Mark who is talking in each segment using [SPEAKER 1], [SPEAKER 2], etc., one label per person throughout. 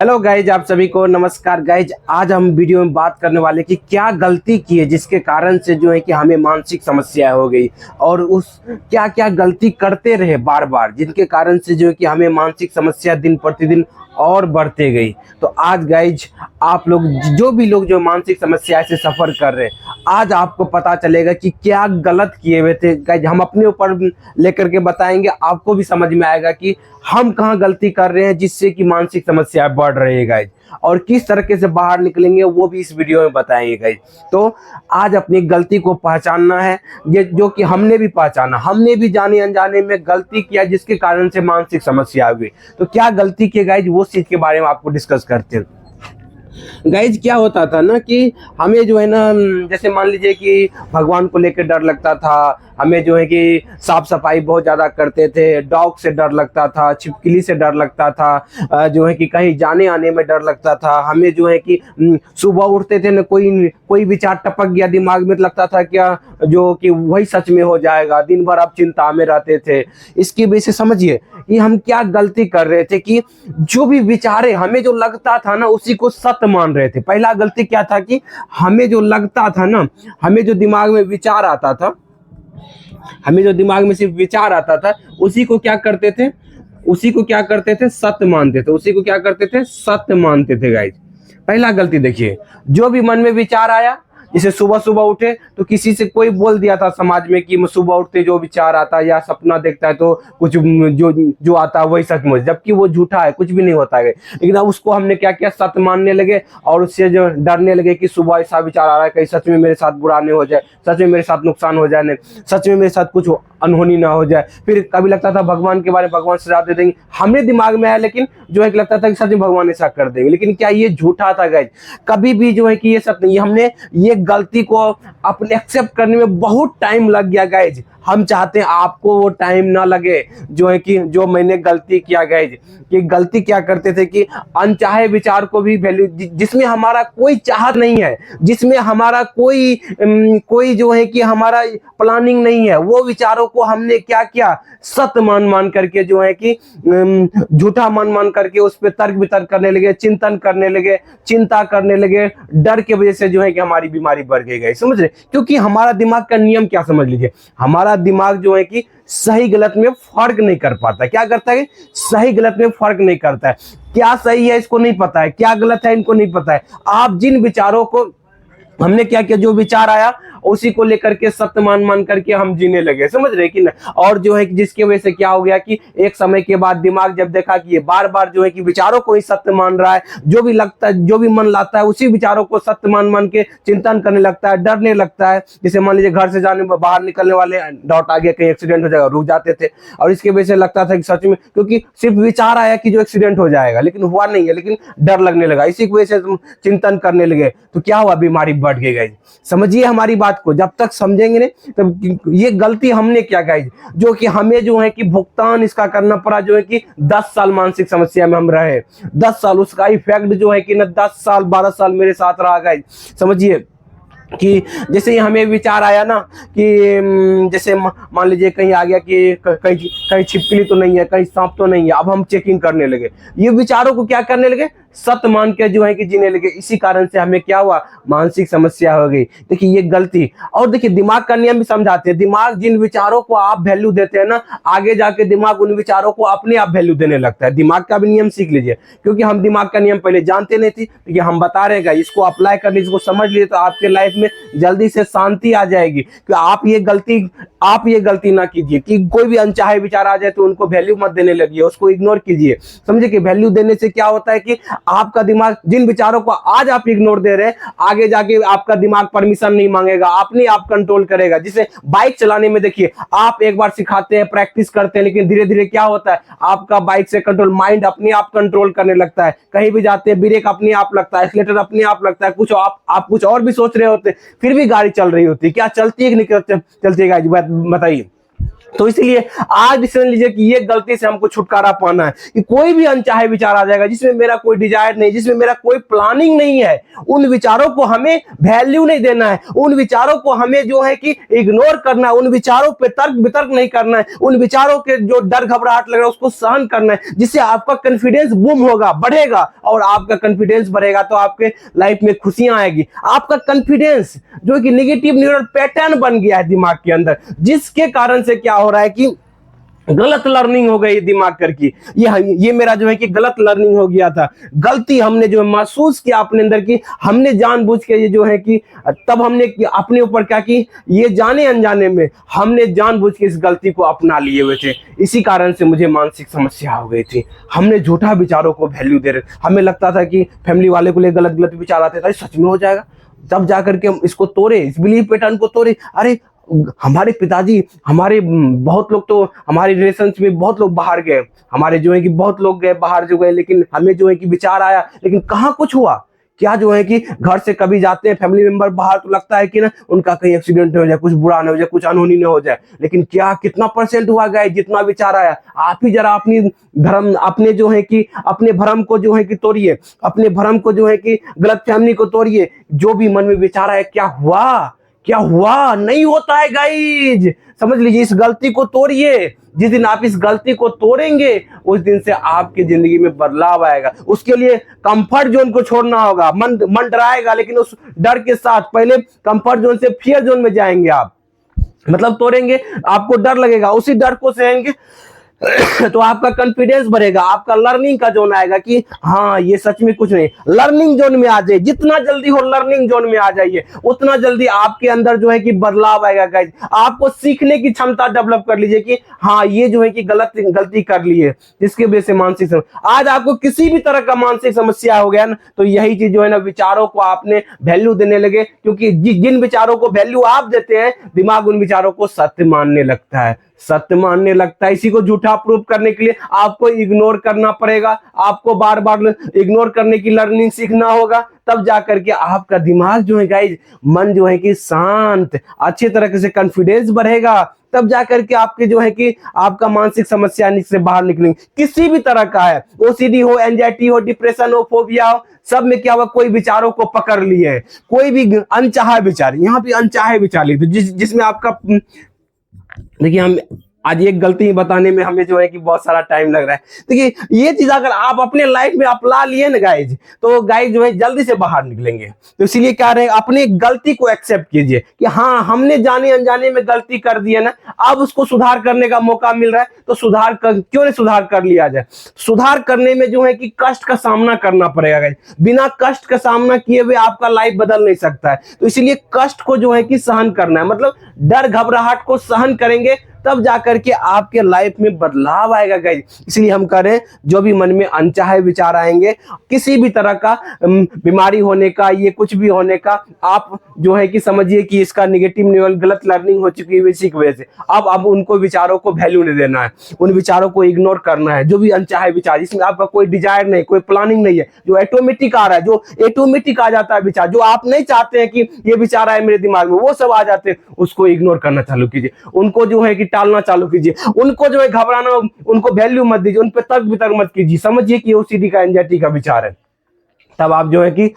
[SPEAKER 1] Hello guys, आप सभी को नमस्कार। गाइज, आज हम वीडियो में बात करने वाले कि क्या गलती की है जिसके कारण से जो है कि हमें मानसिक समस्या हो गई, और उस क्या क्या गलती करते रहे बार बार जिनके कारण से जो है कि हमें मानसिक समस्या दिन प्रतिदिन और बढ़ते गई। तो आज गाइज, आप लोग जो भी लोग जो मानसिक समस्या से सफ़र कर रहे हैं, आज आपको पता चलेगा कि क्या गलत किए हुए थे। गाइज, हम अपने ऊपर लेकर के बताएंगे, आपको भी समझ में आएगा कि हम कहाँ गलती कर रहे हैं जिससे कि मानसिक समस्या बढ़ रही है गाइज, और किस तरीके से बाहर निकलेंगे वो भी इस वीडियो में बताएंगे गाइज। तो आज अपनी गलती को पहचानना है, ये जो कि हमने भी पहचाना, हमने भी जाने अनजाने में गलती किया जिसके कारण से मानसिक समस्या हुई। तो क्या गलती की गाइज, वो चीज़ के बारे में आपको डिस्कस करते हैं। गाइज, क्या होता था ना कि हमें जो है ना, जैसे मान लीजिए कि भगवान को लेकर डर लगता था, हमें जो है कि साफ सफाई बहुत ज़्यादा करते थे, डॉग से डर लगता था, छिपकली से डर लगता था, जो है कि कहीं जाने आने में डर लगता था, हमें जो है कि सुबह उठते थे ना, कोई कोई विचार टपक गया दिमाग में, लगता था क्या जो कि वही सच में हो जाएगा। दिन भर आप चिंता में रहते थे। इसकी वजह से समझिए कि हम क्या गलती कर रहे थे कि जो भी विचारे हमें जो लगता था ना उसी को सत्य मान रहे थे। पहला गलती क्या था कि हमें जो लगता था ना, हमें जो दिमाग में विचार आता था, हमें जो दिमाग में सिर्फ विचार आता था, उसी को क्या करते थे, उसी को क्या करते थे, सत्य मानते थे। उसी को क्या करते थे, सत्य मानते थे गाइज। पहला गलती देखिए, जो भी मन में विचार आया, जैसे सुबह सुबह उठे तो किसी से कोई बोल दिया था समाज में कि सुबह उठते जो विचार आता है या सपना देखता है तो कुछ जो जो आता है वही सचमुच, जबकि वो झूठा है, कुछ भी नहीं होता है। लेकिन अब उसको हमने क्या किया, सत्य मानने लगे, और उससे जो डरने लगे कि सुबह ऐसा विचार आ रहा है कहीं सच में मेरे साथ बुरा नहीं हो जाए, सच में मेरे साथ नुकसान हो जाए, नहीं सच में मेरे साथ कुछ अनहोनी ना हो जाए। फिर कभी लगता था भगवान के बारे में, भगवान सजा दे देंगे, हमने दिमाग में आया, लेकिन जो है लगता था कि सच में भगवान ऐसा कर देंगे। लेकिन क्या ये झूठा था गाइज, कभी भी जो है कि ये सत्य नहीं। हमने ये गलती को अपने एक्सेप्ट करने में बहुत टाइम लग गया गाइज। हम चाहते हैं आपको वो टाइम ना लगे जो है कि जो मैंने गलती किया गाइज। कि गलती क्या करते थे कि अनचाहे विचार को भी वैल्यू, जिसमें हमारा कोई चाहत नहीं है, जिसमें हमारा कोई जो है कि हमारा प्लानिंग नहीं है, वो विचारों को हमने क्या किया, सत्य मान मान करके जो है कि झूठा मान मान करके उस पर तर्क वितर्क करने लगे, चिंतन करने लगे, चिंता करने लगे। डर के वजह से जो है कि हमारी बीमारी बढ़ गई, समझ रहे। क्योंकि हमारा दिमाग का नियम क्या समझ लीजिए, हमारा दिमाग जो है कि सही गलत में फर्क नहीं कर पाता। क्या करता है, सही गलत में फर्क नहीं करता है। क्या सही है इसको नहीं पता है, क्या गलत है इनको नहीं पता है। आप जिन विचारों को, हमने क्या किया, जो विचार आया उसी को लेकर के सत्य मान मान करके हम जीने लगे, समझ रहे कि ना। और जो है कि जिसकी वजह से क्या हो गया कि एक समय के बाद दिमाग जब देखा कि ये बार बार जो है कि विचारों को ही सत्य मान रहा है, जो भी लगता है, जो भी मन लाता है उसी विचारों को सत्य मान मान के चिंतन करने लगता है, डरने लगता है। जैसे मान लीजिए घर से जाने बाहर निकलने वाले, डाउट आ गया कहीं एक्सीडेंट हो जाएगा, रुक जाते थे, और इसकी वजह से लगता था कि सच में, क्योंकि सिर्फ विचार आया कि जो एक्सीडेंट हो जाएगा, लेकिन हुआ नहीं है, लेकिन डर लगने लगा, इसी की वजह से चिंतन करने लगे। तो क्या हुआ, बीमारी बढ़ गई। समझिए हमारी बात को, जब तक समझेंगे नहीं तब ये गलती हमने क्या गाइज, जो कि हमें जो है कि भुगतान इसका करना पड़ा। जो है कि 10 साल मानसिक समस्या में हम रहे, 10 साल उसका इफेक्ट जो है कि ना 10 साल 12 साल मेरे साथ रहा गाइज। समझिए कि जैसे ही हमें विचार आया ना कि जैसे मान लीजिए कहीं आ गया कि कहीं कहीं छिपकली तो नहीं है, कहीं सांप तो नहीं है, अब हम चेकिंग करने लगे, ये विचारों को क्या करने लगे, सत्य मान के जो है कि जीने लगे। इसी कारण से हमें क्या हुआ, मानसिक समस्या हो गई। देखिए ये गलती। और देखिए दिमाग का नियम भी समझाते हैं, दिमाग जिन विचारों को आप वैल्यू देते हैं ना, आगे जाके दिमाग उन विचारों को अपने आप वैल्यू देने लगता है। दिमाग का भी नियम सीख लीजिए, क्योंकि हम दिमाग का नियम पहले जानते नहीं थे, तो हम बता रहे हैं, इसको अप्लाई कर लीजिए, इसको समझ लीजिए, तो आपके लाइफ में जल्दी से शांति आ जाएगी। कि आप ये गलती ना कीजिए कि कोई भी अनचाहे विचार आ जाए तो उनको वैल्यू मत देने लगिए, उसको इग्नोर कीजिए। समझे कि वैल्यू देने से क्या होता है कि आपका दिमाग जिन विचारों को आज आप इग्नोर दे रहे हैं, आगे जाके आपका दिमाग परमिशन नहीं मांगेगा, अपने आप कंट्रोल करेगा। जैसे बाइक चलाने में देखिए, आप एक बार सिखाते हैं, प्रैक्टिस करते हैं, लेकिन धीरे धीरे क्या होता है, आपका बाइक से कंट्रोल, माइंड अपने आप कंट्रोल करने लगता है। कहीं भी जाते हैं, ब्रेक अपने आप लगता है, एक्सीलेटर अपने आप लगता है, कुछ आप कुछ और भी सोच रहे होते, फिर भी गाड़ी चल रही होती है। क्या चलती है कि नहीं चलती है गाड़ी, बताइए। तो इसलिए आज डिसीजन लीजिए कि ये गलती से हमको छुटकारा पाना है कि कोई भी अनचाहे विचार आ जाएगा जिसमें मेरा कोई डिजायर नहीं, जिसमें मेरा कोई प्लानिंग नहीं है, उन विचारों को हमें वैल्यू नहीं देना है, उन विचारों को हमें जो है कि इग्नोर करना है, उन विचारों पे तर्क वितर्क नहीं करना है, उन विचारों के जो डर घबराहट लग रहा है उसको सहन करना है, जिससे आपका कॉन्फिडेंस बूम होगा, बढ़ेगा, और आपका कॉन्फिडेंस बढ़ेगा तो आपके लाइफ में खुशियां आएगी। आपका कॉन्फिडेंस जो कि निगेटिव न्यूरल पैटर्न बन गया है दिमाग के अंदर, जिसके कारण से क्या हो रहा है कि गलत लर्निंग हो गई दिमाग कर की। ये मेरा जो है कि गलत लर्निंग हो गया था, गलती हमने जो महसूस किया अपने अंदर की, हमने जानबूझ के ये जो है कि तब हमने अपने ऊपर क्या की, ये जाने अनजाने में हमने जानबूझ के इस गलती को अपना लिए हुए थे। इसी कारण से मुझे मानसिक समस्या हो गई थी। हमने झूठा विचारों को वैल्यू दे रहे, हमें लगता था कि फैमिली वाले को लिए गलत गलत विचार आते थे, सच में हो जाएगा, तब जाकर के हम इसको तोड़े, इस बिलीव पैटर्न को तोड़े। अरे हमारे पिताजी, हमारे बहुत लोग तो हमारे रिलेशंस में बहुत लोग बाहर गए, हमारे जो है कि बहुत लोग गए बाहर जो गए, लेकिन हमें जो है कि विचार आया, लेकिन कहाँ कुछ हुआ क्या, जो है कि घर से कभी जाते हैं फैमिली मेंबर बाहर तो लगता है कि ना उनका कहीं एक्सीडेंट हो जाए, कुछ बुरा ना हो जाए, कुछ अनहोनी ना हो जाए, लेकिन क्या कितना परसेंट हुआ गया जितना विचार आया। आप ही जरा अपनी धर्म, अपने जो है कि अपने भ्रम को जो है कि तोड़िए, अपने भ्रम को जो है कि गलत फहमी को तोड़िए। जो भी मन में विचार आया, क्या हुआ, क्या हुआ, नहीं होता है गाइज, समझ लीजिए, इस गलती को तोड़िए। जिस दिन आप इस गलती को तोड़ेंगे उस दिन से आपकी जिंदगी में बदलाव आएगा। उसके लिए कंफर्ट जोन को छोड़ना होगा। मन डराएगा, लेकिन उस डर के साथ पहले कंफर्ट जोन से फियर जोन में जाएंगे आप, मतलब तोड़ेंगे, आपको डर लगेगा, उसी डर को सहेंगे तो आपका कॉन्फिडेंस बढ़ेगा, आपका लर्निंग का जोन आएगा कि हाँ ये सच में कुछ नहीं। लर्निंग जोन में आ जाइए, जितना जल्दी हो लर्निंग जोन में आ जाइए, उतना जल्दी आपके अंदर जो है कि बदलाव आएगा गाइस। आपको सीखने की क्षमता डेवलप कर लीजिए कि हाँ ये जो है कि गलती कर ली है, जिसकी वजह से मानसिक समस्या। आज आपको किसी भी तरह का मानसिक समस्या हो गया ना, तो यही चीज जो है ना, विचारों को आपने वैल्यू देने लगे, क्योंकि जिन विचारों को वैल्यू आप देते हैं, दिमाग उन विचारों को सत्य मानने लगता है, सत्य मानने लगता है। इसी को झूठा प्रूव करने के लिए आपको इग्नोर करना पड़ेगा, आपको बार बार इग्नोर करने की लर्निंग सीखना होगा, तब जाकर के आपका दिमाग जो है गाइज, मन जो है कि शांत, अच्छे तरह से कॉन्फिडेंस बढ़ेगा, तब जाकर के आपके जो है कि आपका मानसिक समस्या से बाहर निकलेंगे। किसी भी तरह का है, ओसीडी हो, एंजाइटी हो, डिप्रेशन हो, फोबिया हो, सब में क्या हुआ, कोई विचारों को पकड़ लिए है, कोई भी अनचाहे विचार, यहाँ पे अनचाहे विचार लिखे जिसमें आपका, देखिए हम आज एक गलती ही बताने में हमें जो है कि बहुत सारा टाइम लग रहा है। देखिए ये चीज अगर आप अपने लाइफ में अपना लिए ना गाइज, तो गाइज जो है जल्दी से बाहर निकलेंगे। तो इसीलिए क्या रहे, अपनी गलती को एक्सेप्ट कीजिए कि हाँ हमने जाने अनजाने में गलती कर दी है ना, अब उसको सुधार करने का मौका मिल रहा है, तो क्यों नहीं सुधार कर लिया जाए। सुधार करने में जो है कि कष्ट का सामना करना पड़ेगा गाइज, बिना कष्ट का सामना किए हुए आपका लाइफ बदल नहीं सकता है। तो इसीलिए कष्ट को जो है कि सहन करना है, मतलब डर घबराहट को सहन करेंगे, तब जाकर के आपके लाइफ में बदलाव आएगा गाइस। इसलिए हम कह रहे हैं, जो भी मन में अनचाहे विचार आएंगे, किसी भी तरह का बीमारी होने का, ये कुछ भी होने का, आप जो है कि समझिए कि इसका निगेटिव न्यूरल गलत लर्निंग हो चुकी है इसी की वजह से। अब उनको विचारों को वैल्यू नहीं देना है, उन विचारों को इग्नोर करना है। जो भी अनचाहे विचार, जिसमें आपका कोई डिजायर नहीं, कोई प्लानिंग नहीं है, जो ऑटोमेटिक आ रहा है, जो ऑटोमेटिक आ जाता है विचार, जो आप नहीं चाहते हैं कि ये विचार आए मेरे दिमाग में, वो सब आ जाते हैं, उसको इग्नोर करना चालू कीजिए, उनको जो है कि टालना चालू कीजिए, उनको जो है घबराना, उनको वैल्यू मत दीजिए, उन पर तर्क वितर्क मत कीजिए। समझिए कि ओसीडी का, एंजाइटी का विचार है। तब आप जो है कि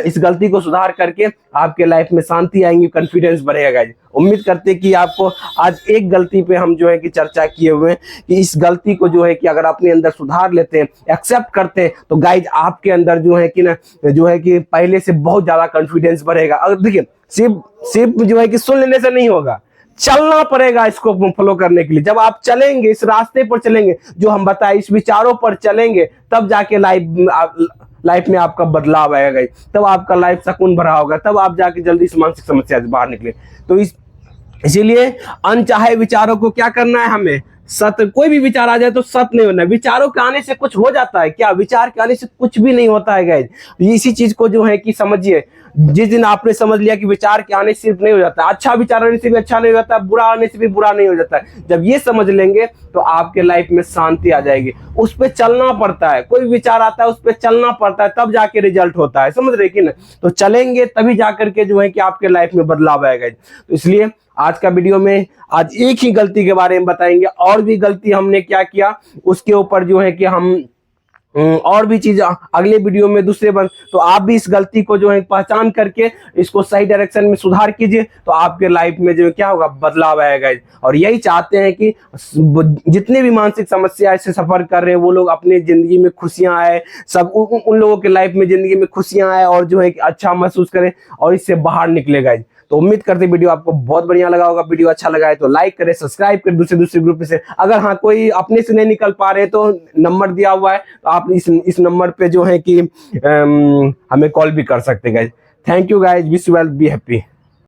[SPEAKER 1] इस गलती को सुधार करके आपके लाइफ में शांति आएंगी, कॉन्फिडेंस बढ़ेगा गाइज। उम्मीद करते हैं कि आपको आज एक गलती पे हम जो है कि चर्चा किए हुए हैं कि इस गलती को जो है कि अगर अपने अंदर सुधार लेते हैं, एक्सेप्ट करते हैं, तो गाइज आपके अंदर जो है कि ना, जो है कि पहले से बहुत ज्यादा कॉन्फिडेंस बढ़ेगा। अगर देखिए सिर्फ जो है कि सुन लेने से नहीं होगा, चलना पड़ेगा इसको फॉलो करने के लिए। जब आप चलेंगे, इस रास्ते पर चलेंगे जो हम बताए, इस विचारों पर चलेंगे, तब जाके लाइफ में आपका बदलाव आएगा, तब आपका लाइफ सुकून भरा होगा, तब आप जाके जल्दी से मानसिक समस्या से बाहर निकले। तो इसीलिए अनचाहे विचारों को क्या करना है, हमें सत्य, कोई भी विचार आ जाए तो सत्य नहीं होना। विचारों के आने से कुछ हो जाता है क्या? विचार के आने से कुछ भी नहीं होता है गाइस। इसी चीज को जो है कि समझिए, जिस दिन आपने समझ लिया कि विचार के आने से सिर्फ नहीं हो जाता, अच्छा विचार आने से भी अच्छा नहीं हो जाता, बुरा आने से भी बुरा नहीं हो जाता है। जब ये समझ लेंगे तो आपके लाइफ में शांति आ जाएगी। उस पर चलना पड़ता है, कोई विचार आता है उस पर चलना पड़ता है, तब जाके रिजल्ट होता है, समझ रहे कि ना। तो चलेंगे तभी जाकर के जो है कि आपके लाइफ में बदलाव आएगा। तो इसलिए आज का वीडियो में आज एक ही गलती के बारे में बताएंगे, और भी गलती हमने क्या किया उसके ऊपर जो है कि हम और भी चीज अगले वीडियो में दूसरे बन। तो आप भी इस गलती को जो है पहचान करके इसको सही डायरेक्शन में सुधार कीजिए, तो आपके लाइफ में जो क्या होगा, बदलाव आएगा। और यही चाहते हैं कि जितने भी मानसिक समस्या से सफर कर रहे हैं वो लोग अपनी जिंदगी में खुशियां आए, सब उन लोगों के लाइफ में जिंदगी में खुशियां आए और जो है कि अच्छा महसूस करें और इससे बाहर निकलेगा। तो उम्मीद करते वीडियो आपको बहुत बढ़िया लगा होगा। वीडियो अच्छा लगा है तो लाइक करें, सब्सक्राइब करें दूसरे ग्रुप से। अगर हाँ कोई अपने से नहीं निकल पा रहे तो नंबर दिया हुआ है, तो आप इस नंबर पे जो है कि हमें कॉल भी कर सकते हैं guys. Thank you guys, wish you well, be happy.